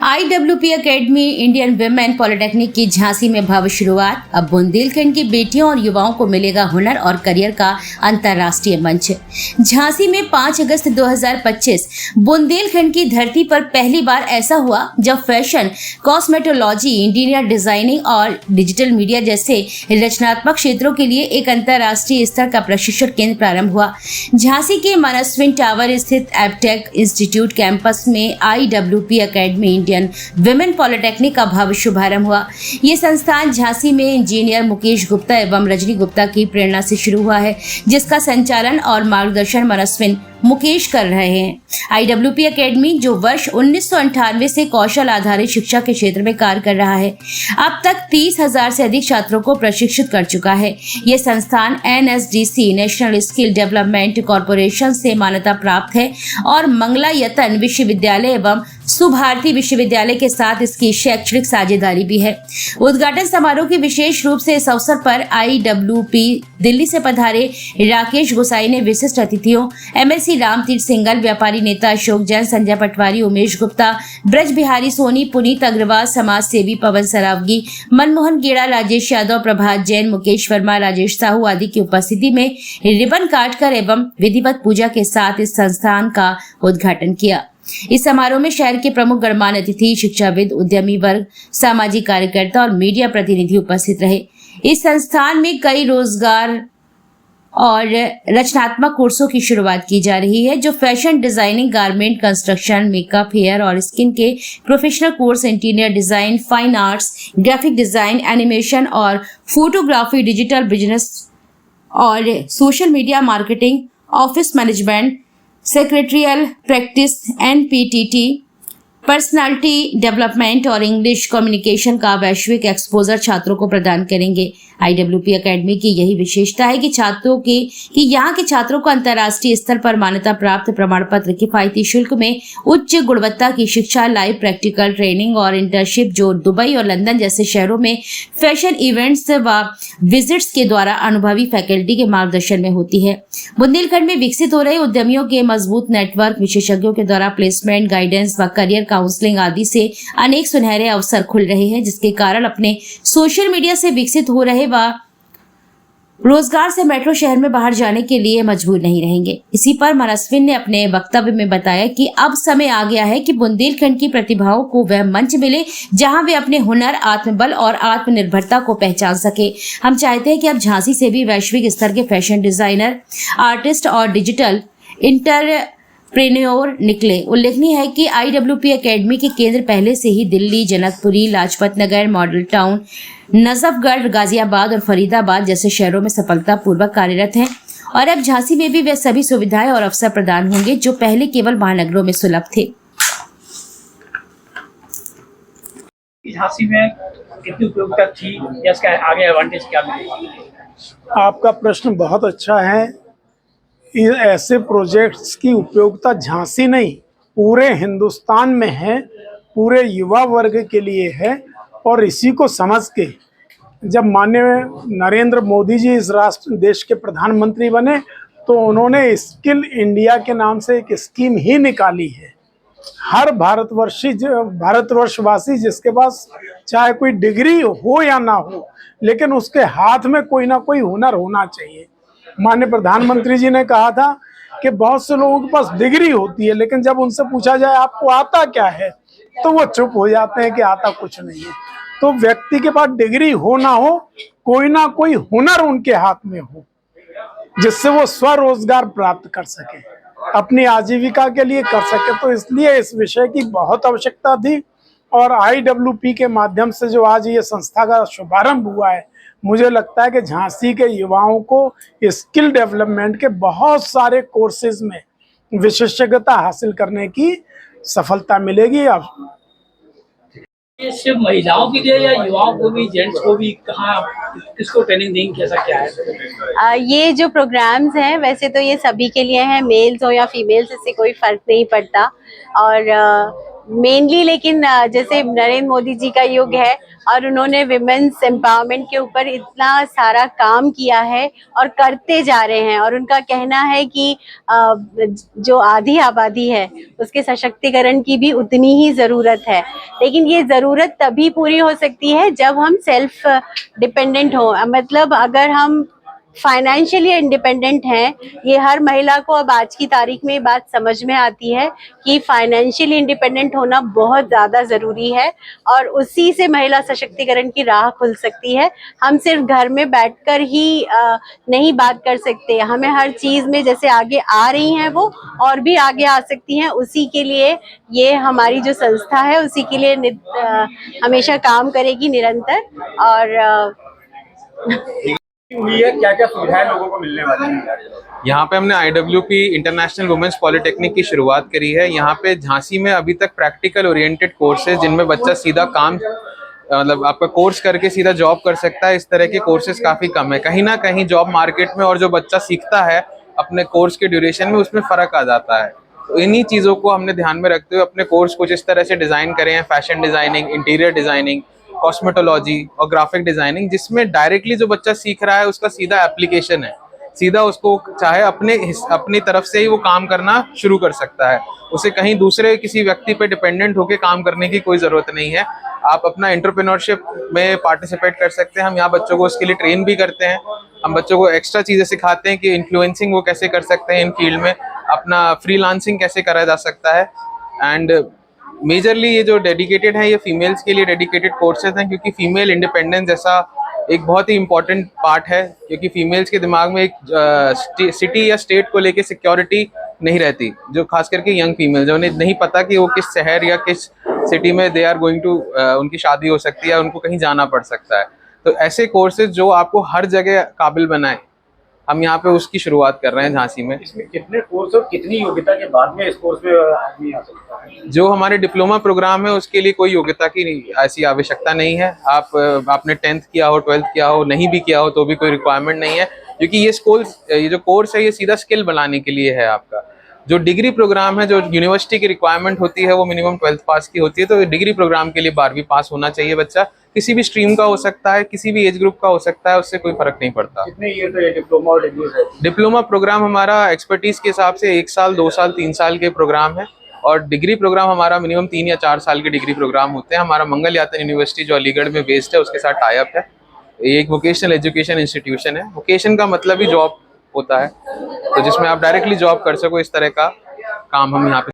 IWP academy Indian women polytechnic की झांसी में भव्य शुरुआत। अब बुंदेलखंड की बेटियों और युवाओं को मिलेगा हुनर और करियर का अंतर्राष्ट्रीय मंच। झांसी में 5 अगस्त 2025 बुंदेलखंड की धरती पर पहली बार ऐसा हुआ जब फैशन, कॉस्मेटोलॉजी, इंटीरियर डिजाइनिंग और डिजिटल मीडिया जैसे रचनात्मक क्षेत्रों के लिए एक अंतर्राष्ट्रीय स्तर का प्रशिक्षण केंद्र प्रारंभ हुआ। झांसी के मनस्विन टावर स्थित एबटेक इंस्टीट्यूट कैंपस में IWP academy Indian women polytechnic का भव्य शुभारंभ हुआ। ये संस्थान झांसी में इंजीनियर मुकेश गुप्ता एवं रजनी गुप्ता की प्रेरणा से शुरू हुआ है, जिसका संचालन और मार्गदर्शन मनस्विन मुकेश कर रहे हैं। IWP एकेडमी जो वर्ष 1998 से कौशल आधारित शिक्षा के क्षेत्र में कार्य कर रहा है, अब तक 30,000 से अधिक छात्रों को प्रशिक्षित कर चुका है। ये संस्थान NSDC national skill development corporation से मान्यता प्राप्त है और मंगलायतन विश्वविद्यालय एवं सुभारती विश्वविद्यालय के साथ इसकी शैक्षणिक साझेदारी भी है। उद्घाटन समारोह की विशेष रूप से इस अवसर पर IWP दिल्ली से पधारे राकेश गोसाई ने विशिष्ट अतिथियों MLC रामतीर्थ सिंगल, व्यापारी नेता अशोक जैन, संजय पटवारी, उमेश गुप्ता, ब्रज बिहारी सोनी, पुनीत अग्रवाल, समाज सेवी पवन सरावगी, मनमोहन गेड़ा, राजेश यादव, प्रभात जैन, मुकेश वर्मा, राजेश साहू आदि की उपस्थिति में रिबन काटकर एवं विधिवत पूजा के साथ इस संस्थान का उद्घाटन किया। इस समारोह में शहर के प्रमुख गणमान्य अतिथि, शिक्षाविद, उद्यमी वर्ग, सामाजिक कार्यकर्ता और मीडिया प्रतिनिधि उपस्थित रहे। इस संस्थान में कई रोजगार और रचनात्मक कोर्सों की शुरुआत की जा रही है, जो fashion designing, garment, construction, makeup, hair और स्किन के professional course, interior design, fine arts, graphic design, animation और फोटोग्राफी, डिजिटल बिजनेस और social media marketing, office management, secretarial practice, NPTT, personality development और इंग्लिश कम्युनिकेशन का वैश्विक exposure छात्रों को प्रदान करेंगे। IWP एकेडमी की यही विशेषता है कि यहाँ के छात्रों को अंतर्राष्ट्रीय स्तर पर मान्यता प्राप्त प्रमाण पत्र, किफायती शुल्क में उच्च गुणवत्ता की शिक्षा, लाइव प्रैक्टिकल ट्रेनिंग और इंटर्नशिप जो दुबई और लंदन जैसे शहरों में फैशन इवेंट्स व विजिट्स के द्वारा अनुभवी फैकल्टी के मार्गदर्शन में होती है। बुंदेलखंड में विकसित हो रहे उद्यमियों के मजबूत नेटवर्क, विशेषज्ञों के द्वारा प्लेसमेंट, गाइडेंस व करियर काउंसलिंग आदि से अनेक सुनहरे अवसर खुल रहे हैं, जिसके कारण अपने सोशल मीडिया से विकसित हो रहे व रोजगार से मेट्रो शहर में बाहर जाने के लिए मजबूर नहीं रहेंगे। इसी पर मनस्विन ने अपने वक्तव्य में बताया कि अब समय आ गया है कि बुंदेलखंड की प्रतिभाओं को वह मंच मिले जहां वे अपने हुनर, आत्मबल और आत्मनिर्भरता को पहचान सके। हम चाहते हैं कि अब झांसी से भी वैश्विक स्तर के फैशन डिजाइनर, आर्टिस्ट और डिजिटल इंटरप्रेन्योर निकले। उल्लेखनीय है कि IWP एकेडमी के केंद्र पहले से ही दिल्ली, जनकपुरी, लाजपत नगर, मॉडल टाउन, नजफगढ़, गाजियाबाद और फरीदाबाद जैसे शहरों में सफलतापूर्वक कार्यरत हैं और अब झांसी में भी वे सभी सुविधाएं और अवसर प्रदान होंगे जो पहले केवल महानगरों में सुलभ थे। झांसी में कितनी उपयोगिता थी या इसका आगे एडवांटेज क्या मिलेगा? आपका प्रश्न बहुत अच्छा है। ऐसे प्रोजेक्ट्स की उपयोगिता झांसी नहीं, पूरे हिंदुस्तान में है, पूरे युवा वर्ग के लिए है। और इसी को समझ के जब माननीय नरेंद्र मोदी जी इस देश के प्रधानमंत्री बने तो उन्होंने स्किल इंडिया के नाम से एक स्कीम ही निकाली है। हर भारतवर्षवासी जिसके पास चाहे कोई डिग्री हो या ना हो, लेकिन उसके हाथ में कोई ना कोई हुनर होना चाहिए। माननीय प्रधानमंत्री जी ने कहा था कि बहुत से लोगों के पास डिग्री होती है, लेकिन जब उनसे पूछा जाए आपको आता क्या है तो वो चुप हो जाते हैं कि आता कुछ नहीं है। तो व्यक्ति के पास डिग्री हो ना कोई हुनर उनके हाथ में हो, जिससे वो स्वरोजगार प्राप्त कर सके, अपनी आजीविका के लिए कर सके। तो इसलिए इस विषय की बहुत आवश्यकता थी और IWP के माध्यम से जो आज ये संस्था का शुभारंभ हुआ है, मुझे लगता है कि झांसी के युवाओं को स्किल डेवलपमेंट के बहुत सारे कोर्सेज में विशेषज्ञता हासिल करने की सफलता मिलेगी। अब ये सिर्फ महिलाओं के लिए या युवाओं को भी, जेंट्स को भी, कहाँ किसको ट्रेनिंग देंगे, कैसा क्या है? ये जो प्रोग्राम्स हैं वैसे तो ये सभी के लिए हैं, मेल्स हो या फीमेल्स, इससे कोई फर्क नहीं पड़ता। और मेनली लेकिन जैसे नरेंद्र मोदी जी का युग है और उन्होंने विमेंस एम्पावरमेंट के ऊपर इतना सारा काम किया है और करते जा रहे हैं, और उनका कहना है कि जो आधी आबादी है उसके सशक्तिकरण की भी उतनी ही ज़रूरत है। लेकिन ये ज़रूरत तभी पूरी हो सकती है जब हम सेल्फ डिपेंडेंट हो, मतलब अगर हम फाइनेंशियली इंडिपेंडेंट हैं। ये हर महिला को अब आज की तारीख में ये बात समझ में आती है कि फाइनेंशियली इंडिपेंडेंट होना बहुत ज़्यादा ज़रूरी है, और उसी से महिला सशक्तिकरण की राह खुल सकती है। हम सिर्फ घर में बैठकर ही नहीं बात कर सकते, हमें हर चीज़ में जैसे आगे आ रही हैं वो और भी आगे आ सकती हैं। उसी के लिए ये हमारी जो संस्था है उसी के लिए हमेशा काम करेगी निरंतर। और हुई है, क्या क्या सुविधाएं लोगों को मिलने वाली है? यहाँ पे हमने IWP इंटरनेशनल वुमेन्स पॉलिटेक्निक की शुरुआत करी है। यहाँ पे झांसी में अभी तक प्रैक्टिकल ओरिएंटेड कोर्सेज जिनमें बच्चा सीधा काम मतलब आपका कोर्स करके सीधा जॉब कर सकता है, इस तरह के कोर्सेज काफ़ी कम है। कहीं ना कहीं जॉब मार्केट में और जो बच्चा सीखता है अपने कोर्स के ड्यूरेशन में उसमें फ़र्क आ जाता है। तो इन्हीं चीज़ों को हमने ध्यान में रखते हुए अपने कोर्स कुछ इस तरह से डिज़ाइन करे हैं, fashion designing, interior designing, cosmetology और ग्राफिक डिज़ाइनिंग, जिसमें डायरेक्टली जो बच्चा सीख रहा है उसका सीधा एप्लीकेशन है। सीधा उसको चाहे अपनी तरफ से ही वो काम करना शुरू कर सकता है। उसे कहीं दूसरे किसी व्यक्ति पे डिपेंडेंट होकर काम करने की कोई ज़रूरत नहीं है। आप अपना एंटरप्रेन्योरशिप में पार्टिसिपेट कर सकते हैं। हम यहाँ बच्चों को उसके लिए ट्रेन भी करते हैं। हम बच्चों को एक्स्ट्रा चीज़ें सिखाते हैं कि इन्फ्लुएंसिंग वो कैसे कर सकते हैं इन फील्ड में, अपना फ्रीलांसिंग कैसे करा जा सकता है। एंड मेजरली ये जो डेडिकेटेड है ये फीमेल्स के लिए डेडिकेटेड कोर्सेज हैं, क्योंकि फीमेल इंडिपेंडेंस ऐसा एक बहुत ही इम्पॉर्टेंट पार्ट है। क्योंकि फीमेल्स के दिमाग में एक सिटी या स्टेट को लेके सिक्योरिटी नहीं रहती, जो खास करके यंग फीमेल्स है, उन्हें नहीं पता कि वो किस शहर या किस सिटी में दे आर गोइंग टू उनकी शादी हो सकती है, उनको कहीं जाना पड़ सकता है। तो ऐसे कोर्सेज जो आपको हर जगह काबिल बनाए, हम यहाँ पे उसकी शुरुआत कर रहे हैं झांसी में। इसमें कितने कोर्स और कितनी योग्यता के बाद में इस कोर्स में आदमी आ सकता है? जो हमारे डिप्लोमा प्रोग्राम है उसके लिए कोई योग्यता की ऐसी आवश्यकता नहीं है। आपने 10th किया हो, 12th किया हो, नहीं भी किया हो तो भी कोई रिक्वायरमेंट नहीं है, क्योंकि ये जो कोर्स है ये सीधा स्किल बनाने के लिए है आपका। जो डिग्री प्रोग्राम है, जो यूनिवर्सिटी की रिक्वायरमेंट होती है वो मिनिमम 12th पास की होती है। तो डिग्री प्रोग्राम के लिए 12वीं पास होना चाहिए बच्चा। किसी भी स्ट्रीम का हो सकता है, किसी भी एज ग्रुप का हो सकता है, उससे कोई फर्क नहीं पड़ता। कितने ईयर का ये डिप्लोमा और डिग्री है? डिप्लोमा प्रोग्राम हमारा एक्सपर्टीज के हिसाब से 1 साल, 2 साल, 3 साल के प्रोग्राम है, और डिग्री प्रोग्राम हमारा मिनिमम 3 या 4 साल के डिग्री प्रोग्राम होते हैं। हमारा मंगल यातन यूनिवर्सिटी जो अलीगढ़ में बेस्ड है उसके साथ टाई अप है। ये एक वोकेशनल एजुकेशन इंस्टीट्यूशन है। वोकेशन का मतलब ही जॉब होता है, तो जिसमें आप डायरेक्टली जॉब कर सको, इस तरह का काम हम यहाँ पे